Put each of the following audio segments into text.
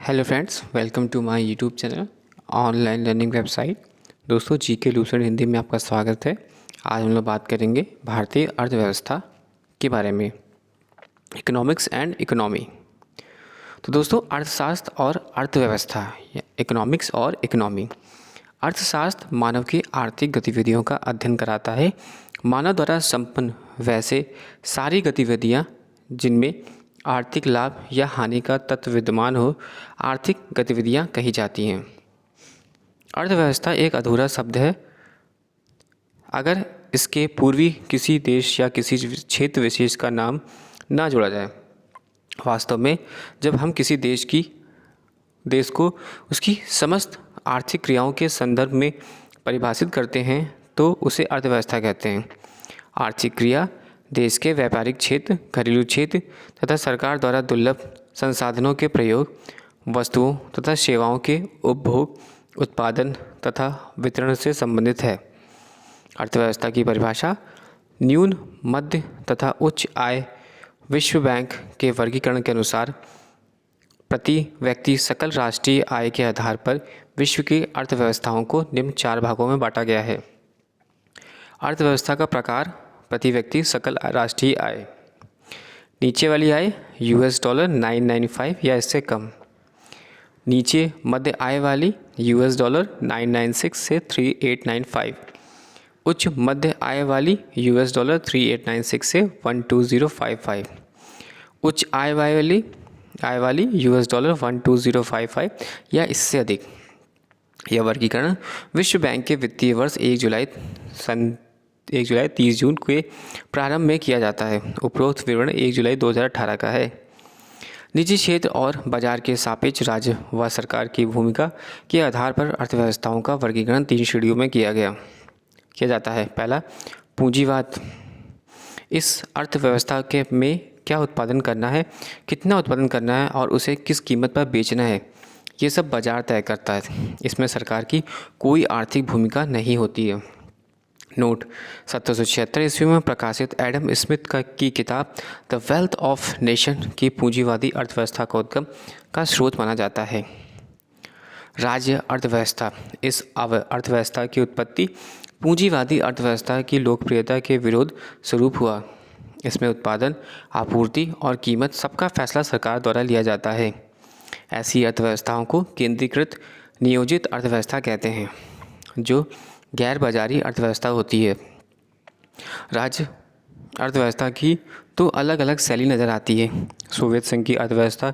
Hello friends, welcome to my YouTube channel online learning website. दोस्तों, GK Lucent Hindi में आपका स्वागत है। आज हम लोग बात करेंगे भारतीय अर्थव्यवस्था के बारे में, इकोनॉमिक्स एंड इकोनॉमी। तो दोस्तों, अर्थशास्त्र और अर्थव्यवस्था या इकोनॉमिक्स और इकोनॉमी। अर्थशास्त्र मानव की आर्थिक गतिविधियों का अध्ययन कराता है। मानव द्वारा संपन्न वैसे सारी गतिविधियाँ जिनमें आर्थिक लाभ या हानि का तत्व विद्यमान हो, आर्थिक गतिविधियां कही जाती हैं। अर्थव्यवस्था एक अधूरा शब्द है अगर इसके पूर्वी किसी देश या किसी क्षेत्र विशेष का नाम ना जोड़ा जाए। वास्तव में जब हम किसी देश को उसकी समस्त आर्थिक क्रियाओं के संदर्भ में परिभाषित करते हैं तो उसे अर्थव्यवस्था कहते हैं। आर्थिक क्रिया देश के व्यापारिक क्षेत्र, घरेलू क्षेत्र तथा सरकार द्वारा दुर्लभ संसाधनों के प्रयोग, वस्तुओं तथा सेवाओं के उपभोग, उत्पादन तथा वितरण से संबंधित है। अर्थव्यवस्था की परिभाषा न्यून, मध्य तथा उच्च आय विश्व बैंक के वर्गीकरण के अनुसार प्रति व्यक्ति सकल राष्ट्रीय आय के आधार पर विश्व की अर्थव्यवस्थाओं को निम्न 4 भागों में बांटा गया है। अर्थव्यवस्था का प्रकार प्रति व्यक्ति सकल राष्ट्रीय आय। नीचे वाली आय $995 या इससे कम। नीचे मध्य आय वाली $996 से 3895। उच्च मध्य आय वाली $3896 से 12055। उच्च आय वाली $12055 या इससे अधिक। यह वर्गीकरण विश्व बैंक के वित्तीय वर्ष 1 जुलाई 30 जून के प्रारंभ में किया जाता है। उपरोक्त विवरण 1 जुलाई 2018 का है। निजी क्षेत्र और बाजार के सापेक्ष राज्य व सरकार की भूमिका के आधार पर अर्थव्यवस्थाओं का वर्गीकरण 3 श्रेणियों में किया जाता है। पहला, पूंजीवाद। इस अर्थव्यवस्था के में क्या उत्पादन करना है, कितना उत्पादन करना है और उसे किस कीमत पर बेचना है, ये सब बाजार तय करता है। इसमें सरकार की कोई आर्थिक भूमिका नहीं होती है। नोट: 1776 ईस्वी में प्रकाशित एडम स्मिथ की किताब द वेल्थ ऑफ नेशन की पूंजीवादी अर्थव्यवस्था का उद्गम का स्रोत माना जाता है। राज्य अर्थव्यवस्था। इस अर्थव्यवस्था की उत्पत्ति पूंजीवादी अर्थव्यवस्था की लोकप्रियता के विरोध स्वरूप हुआ। इसमें उत्पादन, आपूर्ति और कीमत सबका फैसला सरकार द्वारा लिया जाता है। ऐसी अर्थव्यवस्थाओं को केंद्रीकृत नियोजित अर्थव्यवस्था कहते हैं, जो गैर बाजारी अर्थव्यवस्था होती है। राज्य अर्थव्यवस्था की तो अलग अलग शैली नज़र आती है। सोवियत संघ की अर्थव्यवस्था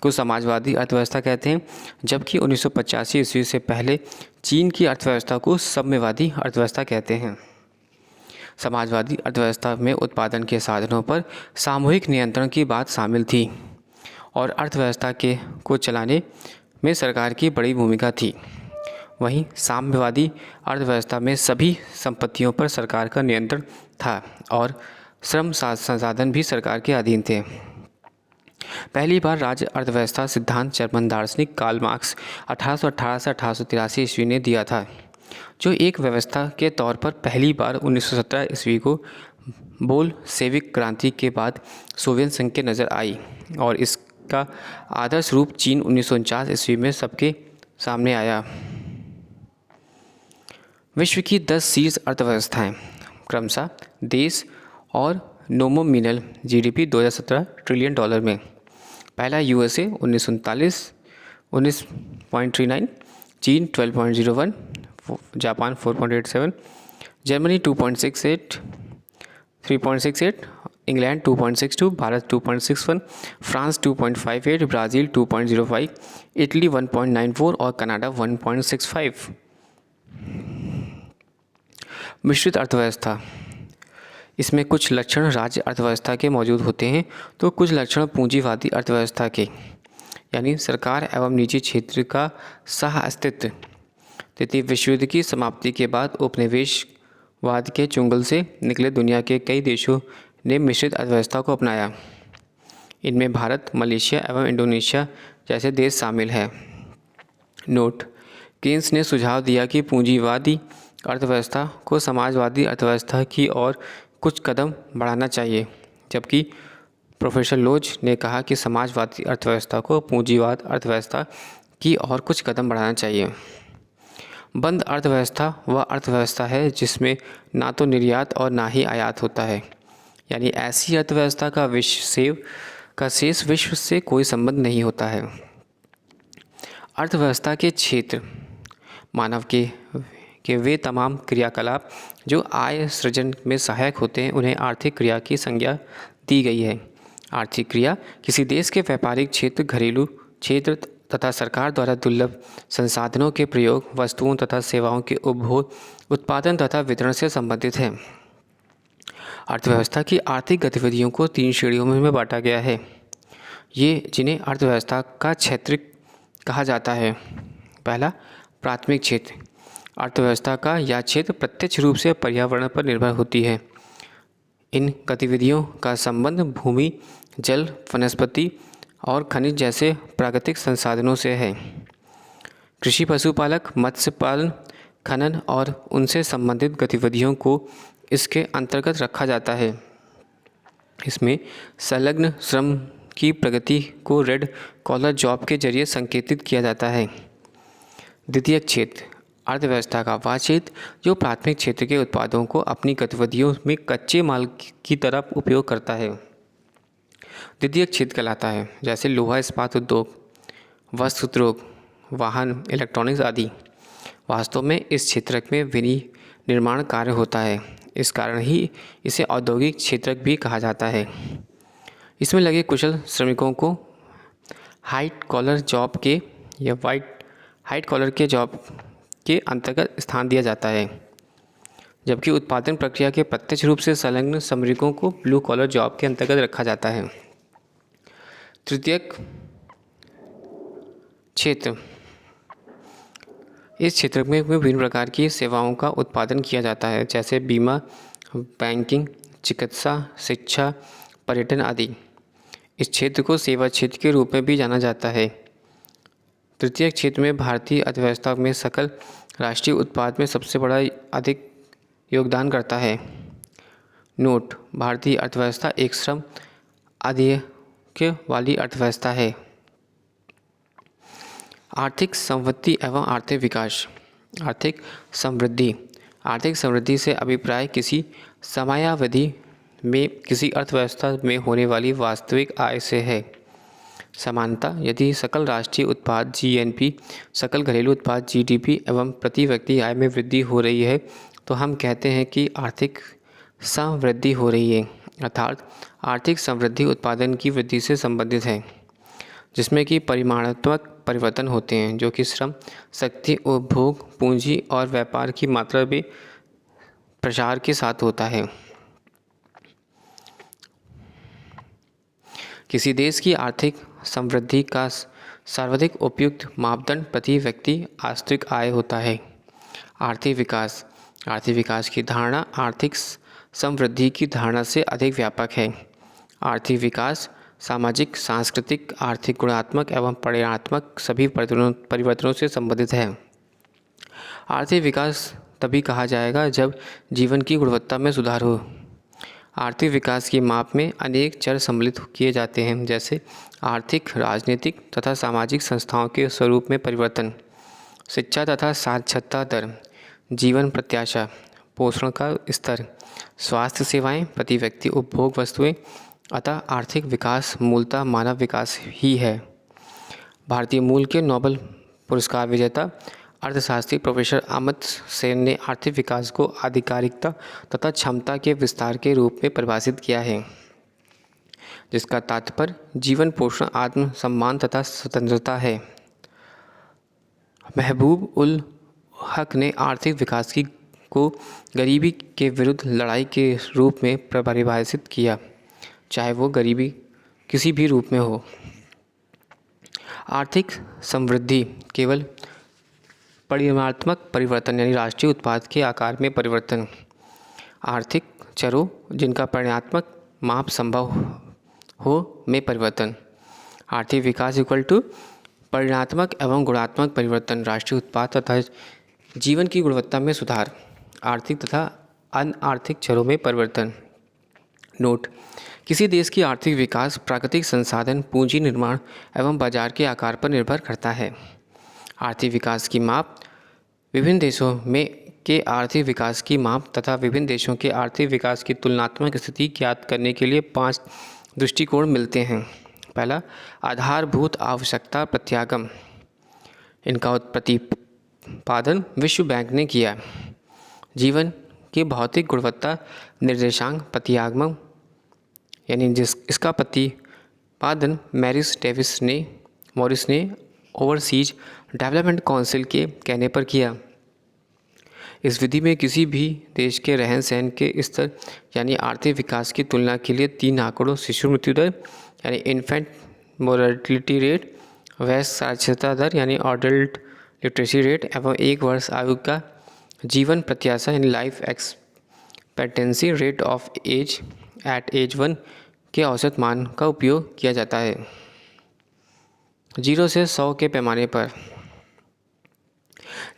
को समाजवादी अर्थव्यवस्था कहते हैं, जबकि 1985 ईस्वी से पहले चीन की अर्थव्यवस्था को साम्यवादी अर्थव्यवस्था कहते हैं। समाजवादी अर्थव्यवस्था में उत्पादन के साधनों पर सामूहिक नियंत्रण की बात शामिल थी और अर्थव्यवस्था को चलाने में सरकार की बड़ी भूमिका थी। वहीं साम्यवादी अर्थव्यवस्था में सभी संपत्तियों पर सरकार का नियंत्रण था और श्रम संसाधन भी सरकार के अधीन थे। पहली बार राज्य अर्थव्यवस्था सिद्धांत जर्मन दार्शनिक कार्ल मार्क्स 1818 से 1883 ईस्वी ने दिया था, जो एक व्यवस्था के तौर पर पहली बार 1917 ईस्वी को बोल्शेविक क्रांति के बाद सोवियत संघ के नज़र आई और इसका आदर्श रूप चीन 1949 ईस्वी में सबके सामने आया। विश्व की 10 शीर्ष अर्थव्यवस्थाएं क्रमशः देश और नोमिनल जीडीपी 2017 ट्रिलियन डॉलर में। पहला यूएसए 1939, चीन 12.01, Japan 4.87, Germany 3.68, England 2.62, Bharat 2.61, France 2.58, Brazil 2.05, Italy 1.94 और कनाडा 1.65। मिश्रित अर्थव्यवस्था। इसमें कुछ लक्षण राज्य अर्थव्यवस्था के मौजूद होते हैं तो कुछ लक्षण पूंजीवादी अर्थव्यवस्था के, यानी सरकार एवं निजी क्षेत्र का सह अस्तित्व। द्वितीय विश्व युद्ध की समाप्ति के बाद उपनिवेशवाद के चुंगल से निकले दुनिया के कई देशों ने मिश्रित अर्थव्यवस्था को अपनाया। इनमें भारत, मलेशिया एवं इंडोनेशिया जैसे देश शामिल हैं। नोट: केन्स ने सुझाव दिया कि पूंजीवादी अर्थव्यवस्था को समाजवादी अर्थव्यवस्था की ओर कुछ कदम बढ़ाना चाहिए, जबकि प्रोफेसर लोज ने कहा कि समाजवादी अर्थव्यवस्था को पूंजीवाद अर्थव्यवस्था की और कुछ कदम बढ़ाना चाहिए। बंद अर्थव्यवस्था वह अर्थव्यवस्था है जिसमें ना तो निर्यात और ना ही आयात होता है, यानी ऐसी अर्थव्यवस्था का शेष विश्व से कोई संबंध नहीं होता है। अर्थव्यवस्था के क्षेत्र मानव के वे तमाम क्रियाकलाप जो आय सृजन में सहायक होते हैं, उन्हें आर्थिक क्रिया की संज्ञा दी गई है। आर्थिक क्रिया किसी देश के व्यापारिक क्षेत्र, घरेलू क्षेत्र तथा सरकार द्वारा दुर्लभ संसाधनों के प्रयोग, वस्तुओं तथा सेवाओं के उपभोग, उत्पादन तथा वितरण से संबंधित है। अर्थव्यवस्था की आर्थिक गतिविधियों को 3 श्रेणियों में बांटा गया है, ये जिन्हें अर्थव्यवस्था का क्षेत्र कहा जाता है। पहला, प्राथमिक क्षेत्र। अर्थव्यवस्था का यह क्षेत्र प्रत्यक्ष रूप से पर्यावरण पर निर्भर होती है। इन गतिविधियों का संबंध भूमि, जल, वनस्पति और खनिज जैसे प्राकृतिक संसाधनों से है। कृषि, पशुपालक, मत्स्य पालन, खनन और उनसे संबंधित गतिविधियों को इसके अंतर्गत रखा जाता है। इसमें संलग्न श्रम की प्रगति को रेड कॉलर जॉब के जरिए संकेतित किया जाता है। द्वितीयक क्षेत्र। अर्थव्यवस्था का वह क्षेत्र जो प्राथमिक क्षेत्र के उत्पादों को अपनी गतिविधियों में कच्चे माल की तरह उपयोग करता है, द्वितीयक क्षेत्र कहलाता है, जैसे लोहा इस्पात उद्योग, वस्त्र उद्योग, वाहन, इलेक्ट्रॉनिक्स आदि। वास्तव में इस क्षेत्र में विनिर्माण कार्य होता है, इस कारण ही इसे औद्योगिक क्षेत्र भी कहा जाता है। इसमें लगे कुशल श्रमिकों को हाइट कॉलर जॉब के अंतर्गत स्थान दिया जाता है, जबकि उत्पादन प्रक्रिया के प्रत्यक्ष रूप से संलग्न श्रमिकों को ब्लू कॉलर जॉब के अंतर्गत रखा जाता है। तृतीयक क्षेत्र। इस क्षेत्र में विभिन्न प्रकार की सेवाओं का उत्पादन किया जाता है, जैसे बीमा, बैंकिंग, चिकित्सा, शिक्षा, पर्यटन आदि। इस क्षेत्र को सेवा क्षेत्र के रूप में भी जाना जाता है। तृतीय क्षेत्र में भारतीय अर्थव्यवस्था में सकल राष्ट्रीय उत्पाद में सबसे बड़ा अधिक योगदान करता है। नोट: भारतीय अर्थव्यवस्था एक श्रम आधिक्य वाली अर्थव्यवस्था है। आर्थिक समृद्धि एवं आर्थिक विकास। आर्थिक समृद्धि। आर्थिक समृद्धि से अभिप्राय किसी समयावधि में किसी अर्थव्यवस्था में होने वाली वास्तविक आय से है। समानता: यदि सकल राष्ट्रीय उत्पाद GNP, सकल घरेलू उत्पाद GDP एवं प्रति व्यक्ति आय में वृद्धि हो रही है तो हम कहते हैं कि आर्थिक समृद्धि हो रही है। अर्थात आर्थिक समृद्धि उत्पादन की वृद्धि से संबंधित है, जिसमें कि परिमाणात्मक परिवर्तन होते हैं, जो कि श्रम, शक्ति, उपभोग, पूंजी और व्यापार की मात्रा में प्रसार के साथ होता है। किसी देश की आर्थिक समृद्धि का सर्वाधिक उपयुक्त मापदंड प्रति व्यक्ति वास्तविक आय होता है। आर्थिक विकास। आर्थिक विकास की धारणा आर्थिक समृद्धि की धारणा से अधिक व्यापक है। आर्थिक विकास सामाजिक, सांस्कृतिक, आर्थिक, गुणात्मक एवं परिमाणात्मक सभी परिवर्तनों से संबंधित है। आर्थिक विकास तभी कहा जाएगा जब जीवन की गुणवत्ता में सुधार हो। आर्थिक विकास की माप में अनेक चर सम्मिलित किए जाते हैं, जैसे आर्थिक, राजनीतिक तथा सामाजिक संस्थाओं के स्वरूप में परिवर्तन, शिक्षा तथा साक्षरता दर, जीवन प्रत्याशा, पोषण का स्तर, स्वास्थ्य सेवाएं, प्रति व्यक्ति उपभोग वस्तुएं। अतः आर्थिक विकास मूलतः मानव विकास ही है। भारतीय मूल के नोबेल पुरस्कार विजेता अर्थशास्त्री प्रोफेसर अमित सेन ने आर्थिक विकास को आधिकारिकता तथा क्षमता के विस्तार के रूप में परिभाषित किया है, जिसका तात्पर्य जीवन, पोषण, आत्म सम्मान तथा स्वतंत्रता है। महबूब उल हक ने आर्थिक विकास को गरीबी के विरुद्ध लड़ाई के रूप में परिभाषित किया, चाहे वो गरीबी किसी भी रूप में हो। आर्थिक समृद्धि केवल परिमाणात्मक परिवर्तन यानी राष्ट्रीय उत्पाद के आकार में परिवर्तन, आर्थिक चरों जिनका परिमाणात्मक माप संभव हो में परिवर्तन। आर्थिक विकास इक्वल टू परिमाणात्मक एवं गुणात्मक परिवर्तन, राष्ट्रीय उत्पाद तथा जीवन की गुणवत्ता में सुधार, आर्थिक तथा अन्य आर्थिक चरों में परिवर्तन। नोट: किसी देश की आर्थिक विकास प्राकृतिक संसाधन, पूंजी निर्माण एवं बाजार के आकार पर निर्भर करता है। आर्थिक विकास की माप विभिन्न देशों में के आर्थिक विकास की माप तथा विभिन्न देशों के आर्थिक विकास की तुलनात्मक स्थिति ज्ञात करने के लिए 5 दृष्टिकोण मिलते हैं। पहला, आधारभूत आवश्यकता प्रत्यागम। इनका प्रतिपादन विश्व बैंक ने किया। जीवन की भौतिक गुणवत्ता निर्देशांक प्रत्यागम इसका प्रतिपादन मॉरिस ने ओवरसीज डेवलपमेंट काउंसिल के कहने पर किया। इस विधि में किसी भी देश के रहन सहन के स्तर यानी आर्थिक विकास की तुलना के लिए 3 आंकड़ों शिशु मृत्यु दर यानी इन्फेंट मोर्टेलिटी रेट, वयस्क साक्षरता दर यानी अडल्ट लिटरेसी रेट एवं 1 वर्ष आयु का जीवन प्रत्याशा यानी life expectancy rate of age at age 1 के औसत मान का उपयोग किया जाता है। 0 से 100 के पैमाने पर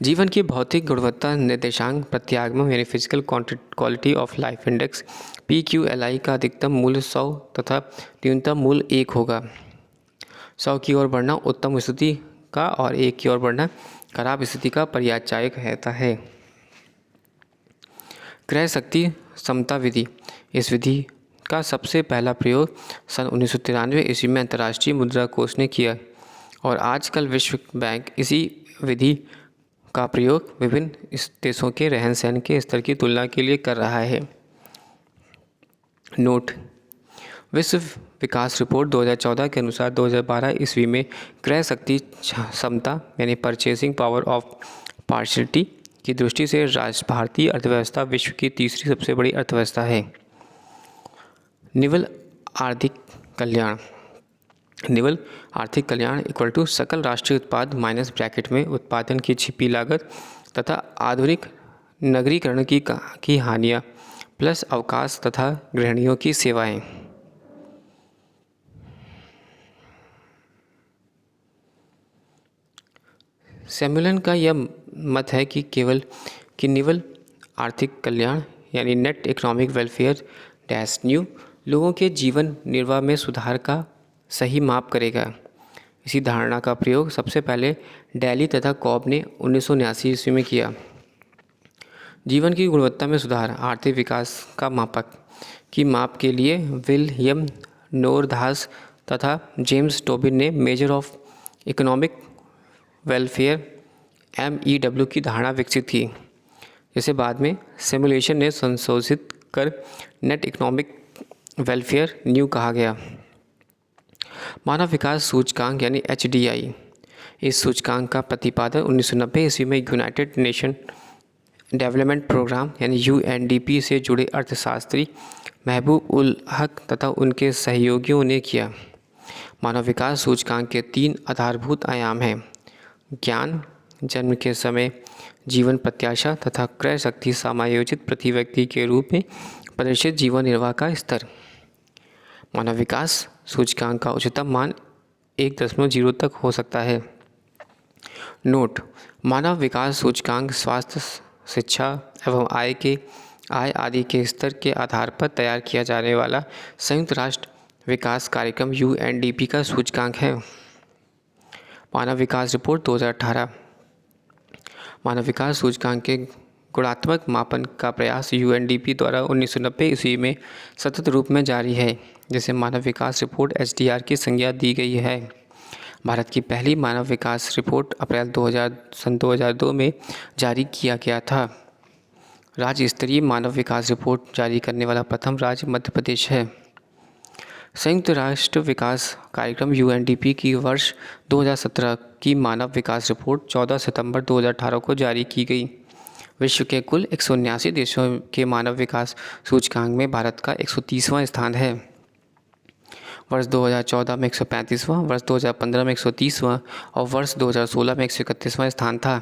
जीवन की भौतिक गुणवत्ता निर्देशांक प्रत्यागम यानी physical quality of life index PQLI का अधिकतम मूल्य 100 तथा न्यूनतम मूल्य 1 होगा। 100 की ओर बढ़ना उत्तम स्थिति का और 1 की ओर बढ़ना खराब स्थिति का पर्यायवाचक रहता है। क्रय शक्ति समता विधि। इस विधि का सबसे पहला प्रयोग सन 1993 ईस्वी में अंतर्राष्ट्रीय मुद्रा कोष ने किया और आजकल विश्व बैंक इसी विधि का प्रयोग विभिन्न देशों के रहन सहन के स्तर की तुलना के लिए कर रहा है। नोट: विश्व विकास रिपोर्ट 2014 के अनुसार 2012 ईस्वी में क्रय शक्ति क्षमता यानी परचेसिंग पावर ऑफ पार्शियलिटी की दृष्टि से भारतीय अर्थव्यवस्था विश्व की तीसरी सबसे बड़ी अर्थव्यवस्था है। निवल आर्थिक कल्याण। निवल आर्थिक कल्याण इक्वल टू सकल राष्ट्रीय उत्पाद माइनस ब्रैकेट में उत्पादन की छिपी लागत तथा आधुनिक नगरीकरण की हानियाँ प्लस अवकाश तथा गृहिणियों की सेवाएं। सैमुअलन का यह मत है कि निवल आर्थिक कल्याण यानी net economic welfare dash new लोगों के जीवन निर्वाह में सुधार का सही माप करेगा। इसी धारणा का प्रयोग सबसे पहले डेली तथा कॉब ने 1979 ईस्वी में किया। जीवन की गुणवत्ता में सुधार आर्थिक विकास का मापक की माप के लिए विलियम नोरदास तथा जेम्स टोबिन ने measure of economic welfare MEW की धारणा विकसित की, जिसे बाद में सिमुलेशन ने संशोधित कर नेट इकोनॉमिक वेलफेयर न्यू कहा गया। मानव विकास सूचकांक यानी HDI। इस सूचकांक का प्रतिपादन 1990 ईस्वी में यूनाइटेड नेशन डेवलपमेंट प्रोग्राम यानी UNDP से जुड़े अर्थशास्त्री महबूब उल हक तथा उनके सहयोगियों ने किया। मानव विकास सूचकांक के 3 आधारभूत आयाम हैं: ज्ञान, जन्म के समय जीवन प्रत्याशा तथा क्रय शक्ति समायोजित प्रति व्यक्ति के रूप में प्रदर्शित जीवन निर्वाह का स्तर। मानव विकास सूचकांक का उच्चतम मान 1.0 तक हो सकता है। नोट: मानव विकास सूचकांक स्वास्थ्य, शिक्षा एवं आय आदि के स्तर के आधार पर तैयार किया जाने वाला संयुक्त राष्ट्र विकास कार्यक्रम UNDP का सूचकांक है। मानव विकास रिपोर्ट 2018। मानव विकास सूचकांक के गुणात्मक मापन का प्रयास UNDP द्वारा 1990 ईस्वी में सतत रूप में जारी है, जिसे मानव विकास रिपोर्ट HDR की संज्ञा दी गई है। भारत की पहली मानव विकास रिपोर्ट अप्रैल 2002 में जारी किया गया था। राज्य स्तरीय मानव विकास रिपोर्ट जारी करने वाला प्रथम राज्य मध्य प्रदेश है। संयुक्त राष्ट्र विकास कार्यक्रम UNDP की वर्ष 2017 की मानव विकास रिपोर्ट 14 सितंबर 2018 को जारी की गई। विश्व के कुल 179 देशों के मानव विकास सूचकांक में भारत का 130वां स्थान है। वर्ष 2014 में 135वां, वर्ष 2015 में 130वां और वर्ष 2016 में 131वां स्थान था।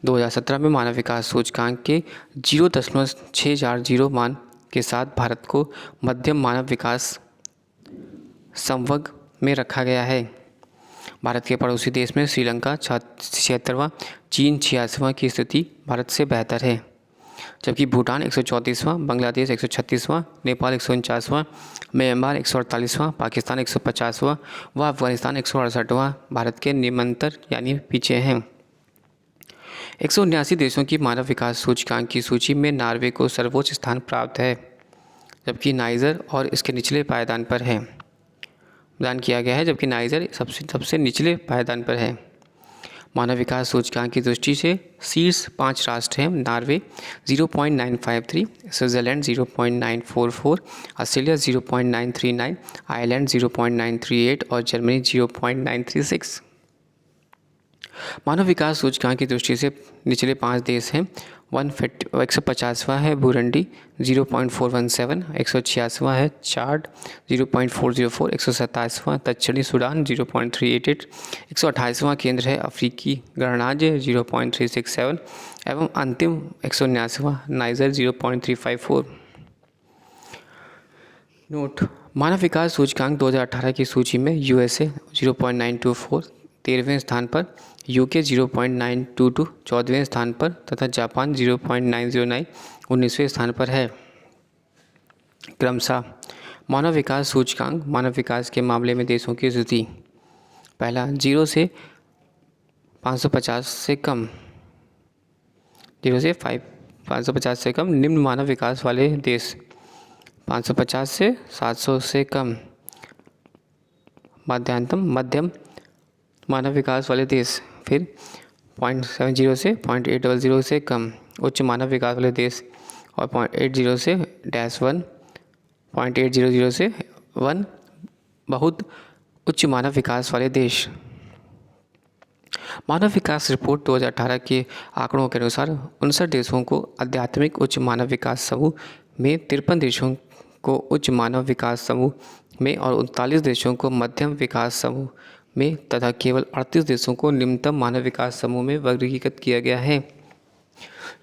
2017 में मानव विकास सूचकांक के 0.640 मान के साथ भारत को मध्यम मानव विकास संवर्ग में रखा गया है। भारत के पड़ोसी देश में श्रीलंका 76वां, चीन 86वां की स्थिति भारत से बेहतर है। जबकि भूटान 134वां, बांग्लादेश 136वां, नेपाल 149वां, म्यांमार 148वां, पाकिस्तान 150वां व अफगानिस्तान 168वां भारत के निमंतर यानी पीछे हैं। 179 देशों की मानव विकास सूचकांक की सूची में नॉर्वे को सर्वोच्च स्थान प्राप्त है, जबकि नाइजर और इसके निचले पायदान पर है प्रदान किया गया है, जबकि नाइजर सबसे निचले पायदान पर है। मानव विकास सूचकांक की दृष्टि से शीर्ष 5 राष्ट्र हैं नॉर्वे 0.953, स्विट्ज़रलैंड 0.944, ऑस्ट्रेलिया 0.939, आयरलैंड 0.938 और जर्मनी 0.936। मानव विकास सूचकांक की दृष्टि से निचले 5 देश हैं 150वां है बुरुंडी 0.417, 186वां है चाड 0.404, 127वां दक्षिणी सूडान 0.388, 128वां केंद्र है अफ्रीकी गणराज्य 0.367 एवं अंतिम 179वां नाइजर 0.354। नोट: मानव विकास सूचकांक 2018 की सूची में यूएसए 0.924 13वें स्थान पर, यूके 0.922 14वें स्थान पर तथा जापान 0.909 19वें स्थान पर है। क्रमशः मानव विकास सूचकांक मानव विकास के मामले में देशों की स्थिति: पहला 0 से 550 से कम, 0 से 550 से कम निम्न मानव विकास वाले देश, 550 से 700 से कम मध्यम मानव विकास वाले देश, फिर 0.70 से 0.800 से कम उच्च मानव विकास वाले देश और 0.80 से -1, 0.800 से 1 बहुत उच्च मानव विकास वाले देश। मानव विकास रिपोर्ट 2018 के आंकड़ों के अनुसार 59 देशों को आध्यात्मिक उच्च मानव विकास समूह में, 53 देशों को उच्च मानव विकास समूह में और 39 देशों को मध्यम विकास समूह में तथा केवल 38 देशों को निम्नतम मानव विकास समूह में वर्गीकृत किया गया है।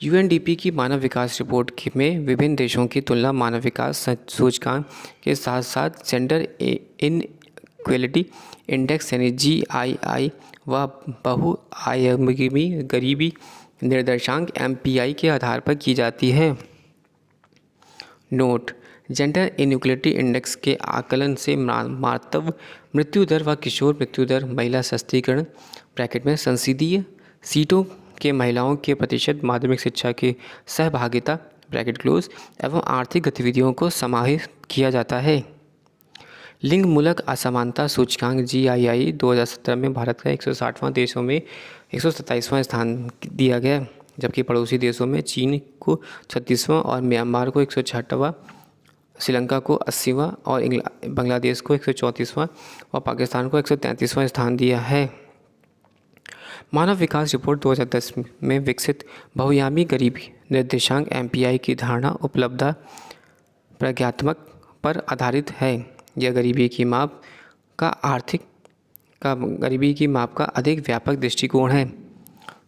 यूएनडीपी की मानव विकास रिपोर्ट में विभिन्न देशों की तुलना मानव विकास सूचकांक के साथ साथ जेंडर इनइक्वालिटी इंडेक्स यानी GII व बहुआयामी गरीबी निर्देशांक MPI के आधार पर की जाती है। नोट: जेंडर इनइक्वालिटी इंडेक्स के आकलन से मातृ मृत्यु दर व किशोर मृत्यु दर, महिला सशक्तिकरण ब्रैकेट में संसदीय सीटों के महिलाओं के प्रतिशत, माध्यमिक शिक्षा की सहभागिता ब्रैकेट क्लोज एवं आर्थिक गतिविधियों को समाहित किया जाता है। लिंग मूलक असमानता सूचकांक GII 2017 में भारत का 160वां देशों में 127वां स्थान दिया गया, जबकि पड़ोसी देशों में चीन को 36वां और म्यांमार को 166वां, श्रीलंका को 80वां और बांग्लादेश को 134वां और पाकिस्तान को 133वां स्थान दिया है। मानव विकास रिपोर्ट 2010 में विकसित बहुआयामी गरीबी निर्देशांक MPI की धारणा उपलब्धता प्रज्ञात्मक पर आधारित है। यह गरीबी की माप का अधिक व्यापक दृष्टिकोण है।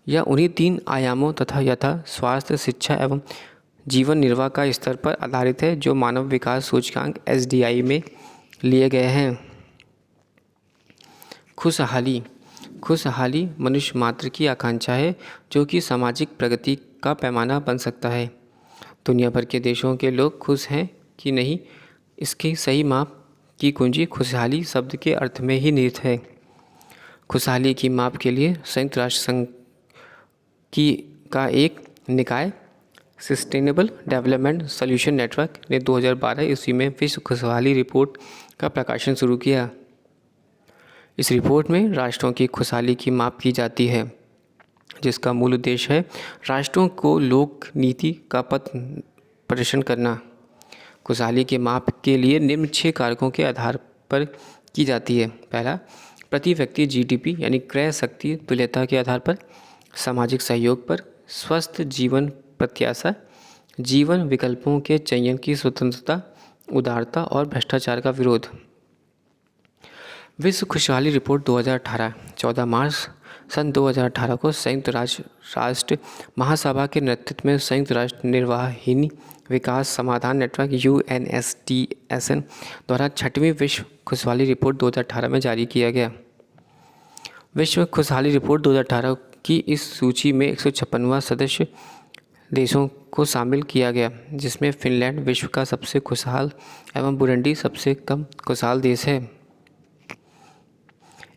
यह उन्हीं 3 आयामों तथा यथा स्वास्थ्य, शिक्षा एवं जीवन निर्वाह का स्तर पर आधारित है जो मानव विकास सूचकांक SDI में लिए गए हैं। खुशहाली मनुष्य मात्र की आकांक्षा है जो कि सामाजिक प्रगति का पैमाना बन सकता है। दुनिया भर के देशों के लोग खुश हैं कि नहीं, इसकी सही माप की कुंजी खुशहाली शब्द के अर्थ में ही निहित है। खुशहाली की माप के लिए संयुक्त राष्ट्र संघ का एक निकाय सस्टेनेबल डेवलपमेंट सॉल्यूशन नेटवर्क ने 2012 ईस्वी में विश्व खुशहाली रिपोर्ट का प्रकाशन शुरू किया। इस रिपोर्ट में राष्ट्रों की खुशहाली की माप की जाती है, जिसका मूल उद्देश्य है राष्ट्रों को लोक नीति का पथ प्रदर्शन करना। खुशहाली के माप के लिए निम्न 6 कारकों के आधार पर की जाती है। पहला, प्रति व्यक्ति GDP यानी क्रय शक्ति तुल्यता के आधार पर, सामाजिक सहयोग पर, स्वस्थ जीवन प्रत्याशा, जीवन विकल्पों के चयन की स्वतंत्रता, उदारता और भ्रष्टाचार का विरोध। विश्व खुशहाली रिपोर्ट 2018 14 मार्च सन 2018 को संयुक्त राष्ट्र महासभा के नेतृत्व में संयुक्त राष्ट्र निर्वाहिनी विकास समाधान नेटवर्क UNSTSN द्वारा 6वीं विश्व खुशहाली रिपोर्ट 2018 में जारी किया गया। विश्व खुशहाली रिपोर्ट 2018 की इस सूची में 156वां सदस्य देशों को शामिल किया गया, जिसमें फिनलैंड विश्व का सबसे खुशहाल एवं बुरुंडी सबसे कम खुशहाल देश है।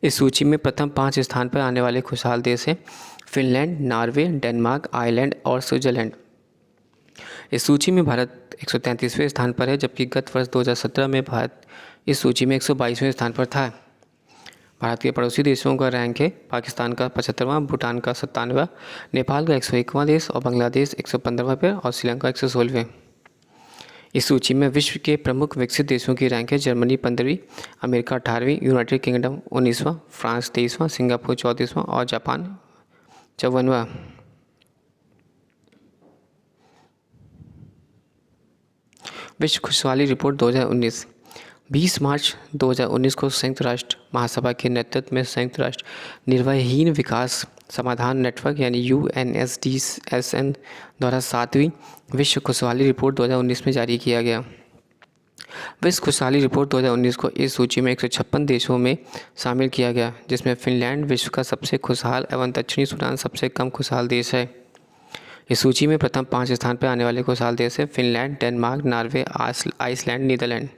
इस सूची में प्रथम 5 स्थान पर आने वाले खुशहाल देश हैं फिनलैंड, नॉर्वे, डेनमार्क, आयरलैंड और स्विट्जरलैंड। इस सूची में भारत 133वें स्थान पर है, जबकि गत वर्ष 2017 में भारत इस सूची में 122वें स्थान पर था। भारत के पड़ोसी देशों का रैंक है पाकिस्तान का 75वां, भूटान का 97वां, नेपाल का 101वां देश और बांग्लादेश 115वां पर और श्रीलंका 116वें। इस सूची में विश्व के प्रमुख विकसित देशों की रैंक है जर्मनी 15वीं, अमेरिका 18वीं, यूनाइटेड किंगडम 19वां, फ्रांस 23वां, सिंगापुर 34वां और जापान 54वां। विश्व खुशहाली रिपोर्ट 2019। 20 मार्च 2019 को संयुक्त राष्ट्र महासभा के नेतृत्व में संयुक्त राष्ट्र निर्वहहीन विकास समाधान नेटवर्क यानी UNSDSN द्वारा 7वीं विश्व खुशहाली रिपोर्ट 2019 में जारी किया गया। विश्व खुशहाली रिपोर्ट 2019 को इस सूची में 156 देशों में शामिल किया गया, जिसमें फिनलैंड विश्व का सबसे खुशहाल एवं दक्षिणी सूडान सबसे कम खुशहाल देश है। इस सूची में प्रथम 5 स्थान पर आने वाले खुशहाल देश है Finland, Denmark, Norway, Iceland, Netherland.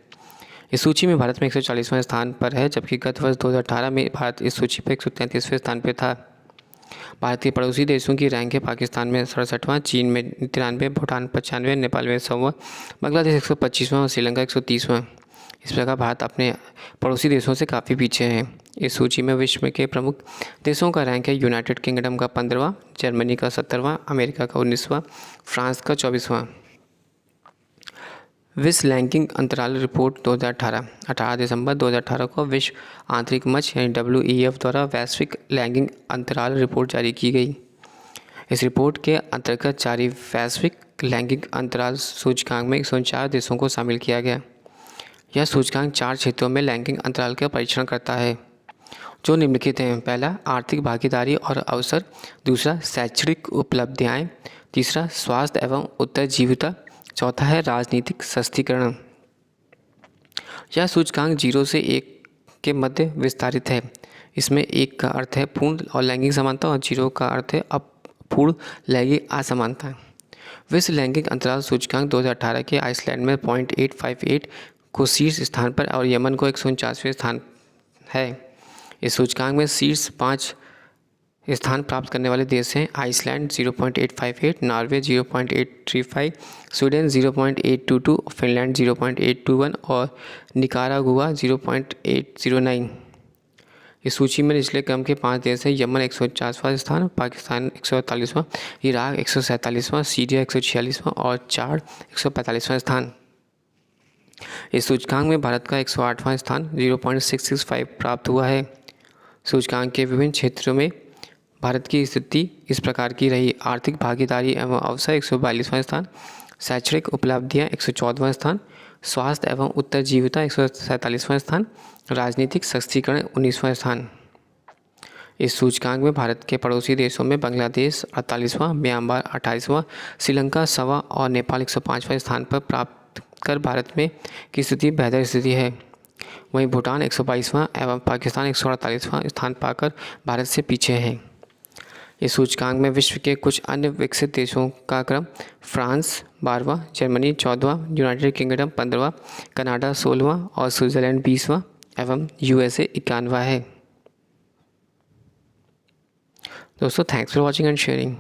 इस सूची में भारत में 140वां स्थान पर है, जबकि गत वर्ष 2018 में भारत इस सूची पर 133वें स्थान पर था। भारत के पड़ोसी देशों की रैंक है पाकिस्तान में 67वां, चीन में 93, भूटान 95, नेपाल में 100वां, बांग्लादेश 125वां और श्रीलंका 130वां। इस प्रकार भारत अपने पड़ोसी देशों से काफ़ी पीछे है। इस सूची में विश्व के प्रमुख देशों का रैंक है यूनाइटेड किंगडम का 15वां, जर्मनी का 70वां, अमेरिका का 19वां, फ्रांस का 24वां। विश्व लैंगिक अंतराल रिपोर्ट 2018। 18 दिसंबर 2018 को विश्व आंतरिक मंच यानी WEF द्वारा वैश्विक लैंगिक अंतराल रिपोर्ट जारी की गई। इस रिपोर्ट के अंतर्गत जारी वैश्विक लैंगिक अंतराल सूचकांक में 104 देशों को शामिल किया गया। यह सूचकांक 4 क्षेत्रों में लैंगिक अंतराल का परीक्षण करता है, जो निम्नलिखित हैं। पहला, आर्थिक भागीदारी और अवसर। दूसरा, शैक्षणिक उपलब्धियाँ। तीसरा, स्वास्थ्य एवं उत्तरजीविता। चौथा है राजनीतिक सशक्तिकरण। यह सूचकांक 0 से 1 के मध्य विस्तारित है। इसमें 1 का अर्थ है पूर्ण और लैंगिक समानता और 0 का अर्थ है अपूर्ण लैंगिक असमानता। विश्व लैंगिक अंतराल सूचकांक 2018 के आइसलैंड में 0.858 को शीर्ष स्थान पर और यमन को 149वें स्थान है। इस सूचकांक में शीर्ष 5 स्थान प्राप्त करने वाले देश हैं आइसलैंड 0.858, नॉर्वे 0.835, स्वीडन 0.822, फिनलैंड 0.821 और निकारागुआ 0.809। इस सूची में निचले क्रम के 5 देश हैं यमन 149वां स्थान, पाकिस्तान 148वां, इराक 147वां, सीरिया 146वां और चाड 145वां स्थान। इस सूचकांक में भारत का 108वां स्थान 0.665 प्राप्त हुआ है। सूचकांक के विभिन्न क्षेत्रों में भारत की स्थिति इस प्रकार की रही। आर्थिक भागीदारी एवं अवसर 142वां स्थान, शैक्षणिक उपलब्धियां 114वां स्थान, स्वास्थ्य एवं उत्तरजीविता 147वां स्थान, राजनीतिक सशक्तिकरण 19वां स्थान। इस सूचकांक में भारत के पड़ोसी देशों में बांग्लादेश 48वां, म्यांमार 28वां, श्रीलंका 100वां और नेपाल 105वां स्थान पर प्राप्त कर भारत में की स्थिति बेहतर स्थिति है। वहीं भूटान 122वां एवं पाकिस्तान 148वां स्थान पाकर भारत से पीछे हैं। इस सूचकांक में विश्व के कुछ अन्य विकसित देशों का क्रम फ्रांस 12वां, जर्मनी 14वां, यूनाइटेड किंगडम 15वां, कनाडा 16वां और स्विट्जरलैंड 20वां एवं USA 91वां है। दोस्तों, thanks for watching and sharing.